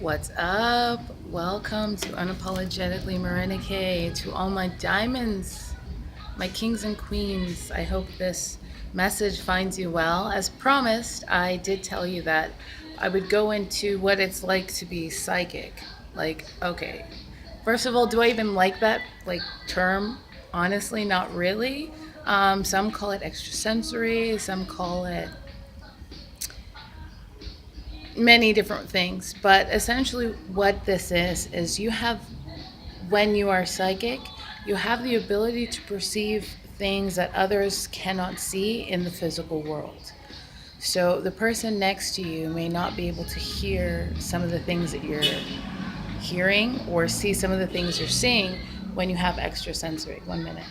What's up? Welcome to Unapologetically Marinike, to all my diamonds, my kings and queens. I hope this message finds you well. As promised, I did tell you that I would go into what it's like to be psychic. Okay, first of all, do I even like that term? Honestly, not really. Some call it extrasensory, some call it many different things, but essentially what this is you have, when you are psychic, you have the ability to perceive things that others cannot see in the physical world. So the person next to you may not be able to hear some of the things that you're hearing or see some of the things you're seeing when you have extrasensory. 1 minute.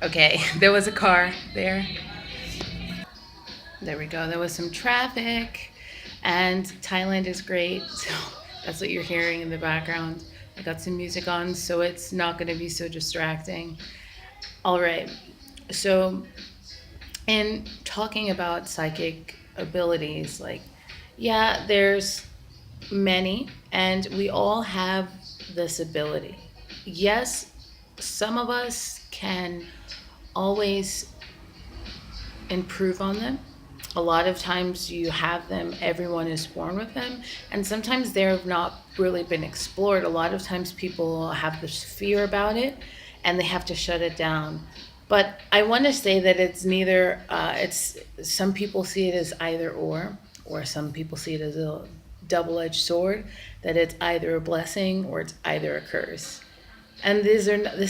Okay, there was a car there. There we go. There was some traffic, and Thailand is great. So that's what you're hearing in the background. I got some music on, so it's not going to be so distracting. All right. So, in talking about psychic abilities, yeah, there's many, and we all have this ability. Yes, some of us can always improve on them. A lot of times you have them, everyone is born with them, and sometimes they've not really been explored. A lot of times people have this fear about it and they have to shut it down. But I want to say that it's neither, it's some people see it as either or some people see it as a double-edged sword, that it's either a blessing or it's either a curse. And this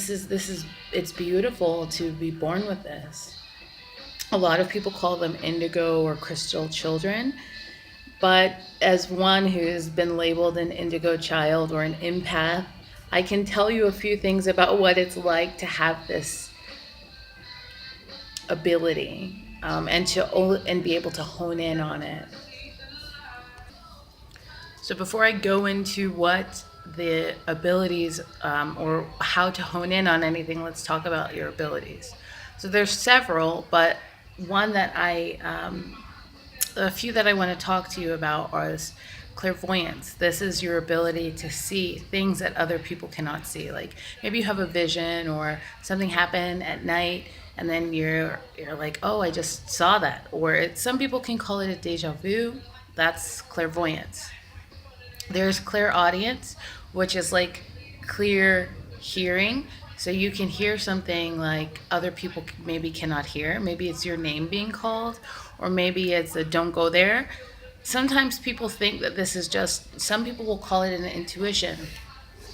is it's beautiful to be born with this. A lot of people call them indigo or crystal children, but as one who's been labeled an indigo child or an empath, I can tell you a few things about what it's like to have this ability, and be able to hone in on it. So before I go into what the abilities, or how to hone in on anything, let's talk about your abilities. So there's several, but one that a few that I want to talk to you about is clairvoyance. This is your ability to see things that other people cannot see. Like maybe you have a vision or something happened at night, and then you're like, oh, I just saw that. Or some people can call it a deja vu. That's clairvoyance. There's clairaudience, which is like clear hearing. So you can hear something like other people maybe cannot hear. Maybe it's your name being called, or maybe it's a don't go there. Sometimes people think that this is just, some people will call it an intuition.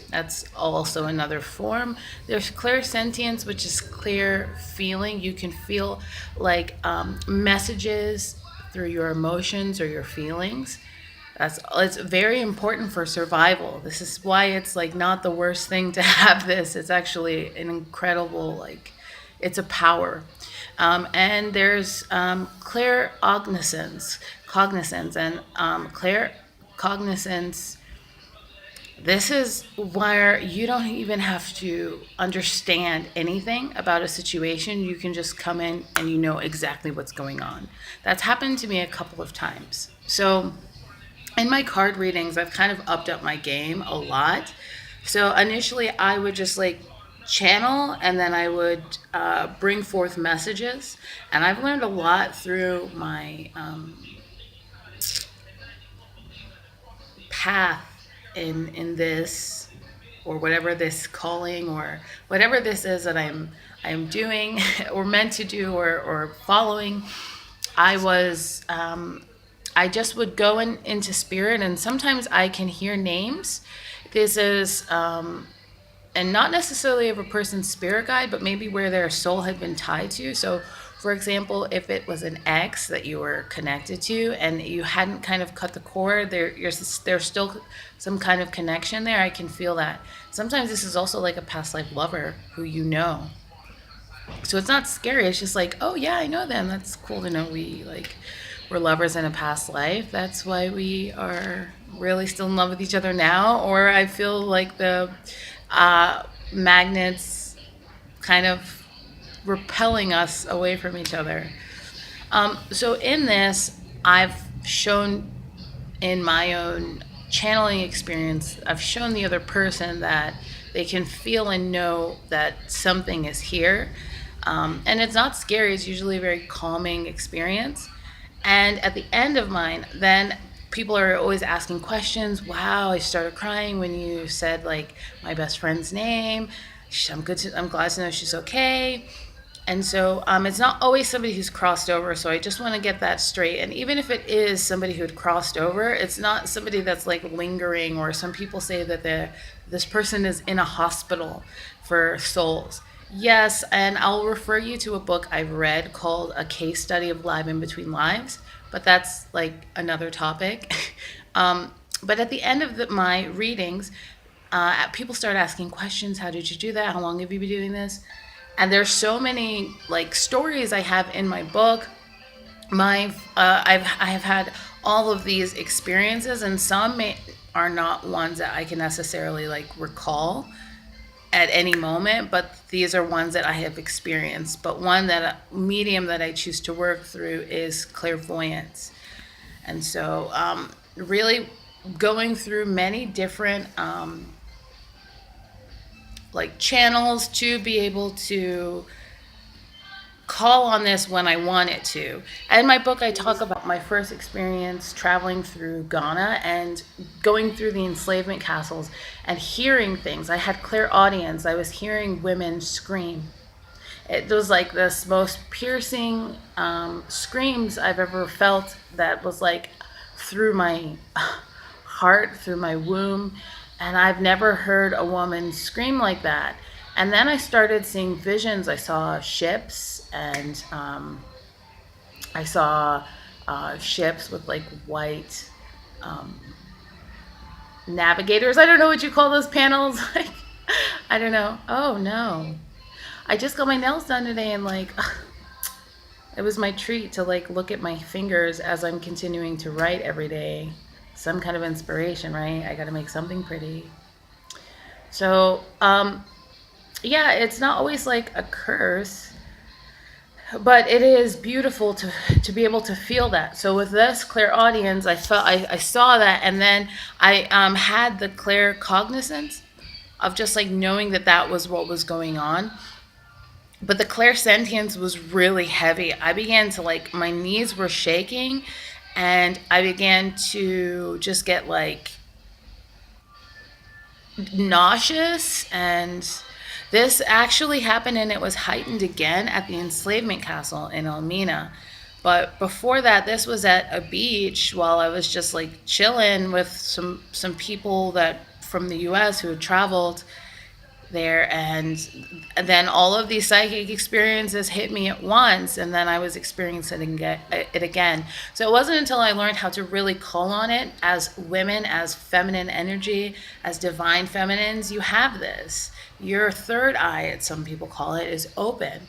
That's also another form. There's clairsentience, which is clear feeling. You can feel like messages through your emotions or your feelings. It's very important for survival. This is why it's like not the worst thing to have this. It's actually an incredible, it's a power. And there's cognizance, and cognizance. This is where you don't even have to understand anything about a situation. You can just come in and you know exactly what's going on. That's happened to me a couple of times. So in my card readings, I've kind of upped up my game a lot. So initially, I would just channel, and then I would bring forth messages. And I've learned a lot through my path in this, or whatever this calling, or whatever this is that I'm doing or meant to do, or following. I just would go into spirit, and sometimes I can hear names. This is, and not necessarily of a person's spirit guide, but maybe where their soul had been tied to. So, for example, if it was an ex that you were connected to and you hadn't kind of cut the cord, there's still some kind of connection there. I can feel that. Sometimes this is also like a past life lover who you know. So it's not scary. It's just like, oh yeah, I know them. That's cool to know we're lovers in a past life. That's why we are really still in love with each other now. Or I feel like the magnets kind of repelling us away from each other. So in this, I've shown in my own channeling experience, I've shown the other person that they can feel and know that something is here. And it's not scary, it's usually a very calming experience. And at the end of mine, then people are always asking questions. Wow, I started crying when you said like my best friend's name. I'm glad to know she's okay. And so it's not always somebody who's crossed over. So I just want to get that straight. And even if it is somebody who had crossed over, it's not somebody that's like lingering, or some people say that this person is in a hospital for souls. Yes, and I'll refer you to a book I've read called A Case Study of Live in Between Lives, but that's like another topic. But at the end of my readings, people start asking questions. How did you do that? How long have you been doing this? And there's so many like stories I have in my book. I have had all of these experiences, and are not ones that I can necessarily like recall at any moment, but these are ones that I have experienced. But one that medium that I choose to work through is clairvoyance. And so really going through many different like channels to be able to call on this when I want it to. In my book, I talk about my first experience traveling through Ghana and going through the enslavement castles and hearing things. I had clairaudience. I was hearing women scream. It was like this most piercing screams I've ever felt, that was like through my heart, through my womb. And I've never heard a woman scream like that. And then I started seeing visions. I saw ships, and I saw ships with like white navigators. I don't know what you call those panels. Like, I don't know. Oh no. I just got my nails done today, and like it was my treat to like look at my fingers as I'm continuing to write every day. Some kind of inspiration, right? I got to make something pretty. So, yeah, it's not always like a curse, but it is beautiful to be able to feel that. So with this clairaudience, I saw that, and then I had the claircognizance of just like knowing that that was what was going on. But the clairsentience was really heavy. I began to like, my knees were shaking, and I began to just get like nauseous. And this actually happened, and it was heightened again at the enslavement castle in Elmina. But before that, this was at a beach while I was just like chilling with some people that from the US who had traveled there. And then all of these psychic experiences hit me at once, and then I was experiencing it again. So it wasn't until I learned how to really call on it as women, as feminine energy, as divine feminines. You have this, your third eye, as some people call it, is open.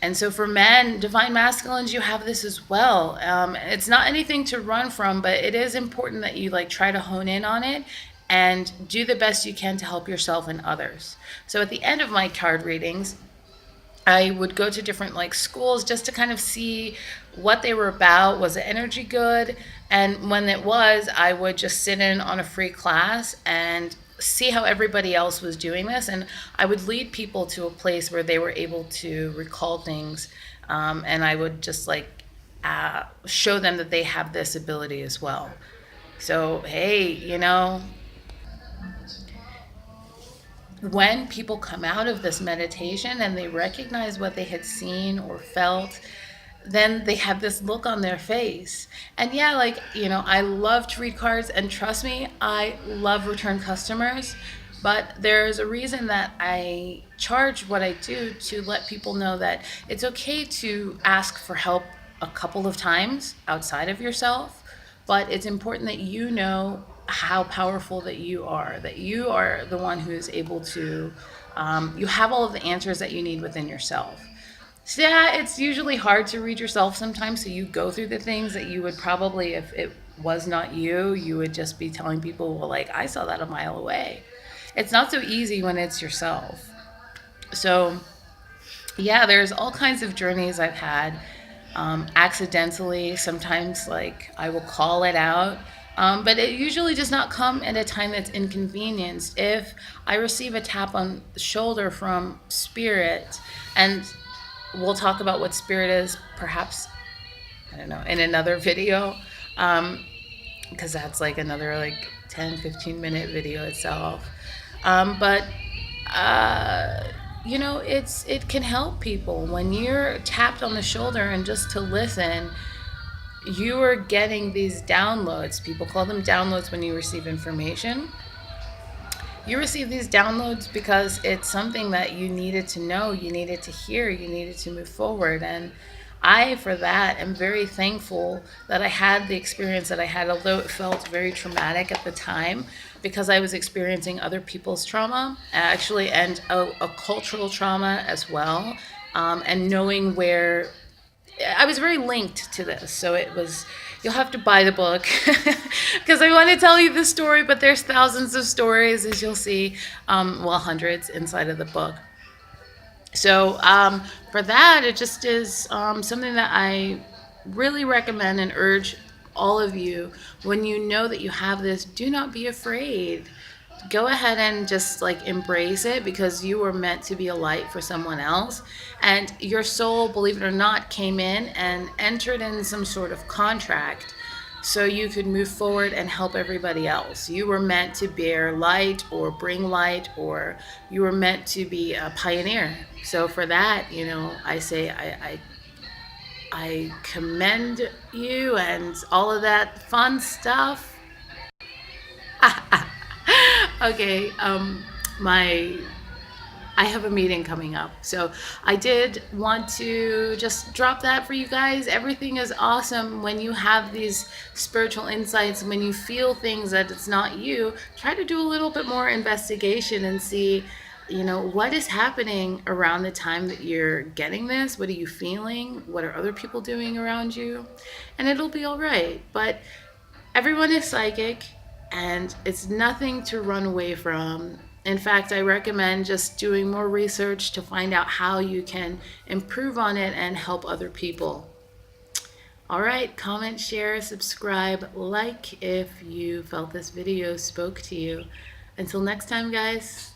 And so for men, divine masculines, you have this as well. It's not anything to run from, but it is important that you like try to hone in on it and do the best you can to help yourself and others. So at the end of my card readings, I would go to different like schools just to kind of see what they were about. Was the energy good? And when it was, I would just sit in on a free class and see how everybody else was doing this. And I would lead people to a place where they were able to recall things. And I would just like show them that they have this ability as well. So, hey, when people come out of this meditation and they recognize what they had seen or felt, then they have this look on their face. And yeah, like, I love to read cards, and trust me, I love return customers. But there's a reason that I charge what I do, to let people know that it's okay to ask for help a couple of times outside of yourself, but it's important that you know how powerful that you are the one who is able to, you have all of the answers that you need within yourself. So yeah, it's usually hard to read yourself sometimes, so you go through the things that you would probably, if it was not you, you would just be telling people, well, like, I saw that a mile away. It's not so easy when it's yourself. So yeah, there's all kinds of journeys I've had, accidentally. Sometimes, like, I will call it out. But it usually does not come at a time that's inconvenienced. If I receive a tap on the shoulder from spirit, and we'll talk about what spirit is perhaps, I don't know, in another video, because that's like another like 10-15 minute video itself. But uh, it can help people when you're tapped on the shoulder and just to listen. You are getting these downloads. People call them downloads when you receive information. You receive these downloads because it's something that you needed to know, you needed to hear, you needed to move forward. And I, for that, am very thankful that I had the experience that I had, although it felt very traumatic at the time because I was experiencing other people's trauma, actually, and a cultural trauma as well. And knowing where I was very linked to this. So it was, you'll have to buy the book because I want to tell you the story, but there's thousands of stories, as you'll see, well, hundreds inside of the book. So for that, it just is something that I really recommend and urge all of you. When you know that you have this, do not be afraid. Go ahead and just like embrace it, because you were meant to be a light for someone else. And your soul, believe it or not, came in and entered in some sort of contract so you could move forward and help everybody else. You were meant to bear light or bring light, or you were meant to be a pioneer. So for that, I say I commend you and all of that fun stuff. Okay, my I have a meeting coming up. So I did want to just drop that for you guys. Everything is awesome when you have these spiritual insights, when you feel things that it's not you. Try to do a little bit more investigation and see, what is happening around the time that you're getting this. What are you feeling? What are other people doing around you? And it'll be all right. But everyone is psychic, and it's nothing to run away from. In fact, I recommend just doing more research to find out how you can improve on it and help other people. All right, comment, share, subscribe, like if you felt this video spoke to you. Until next time, guys.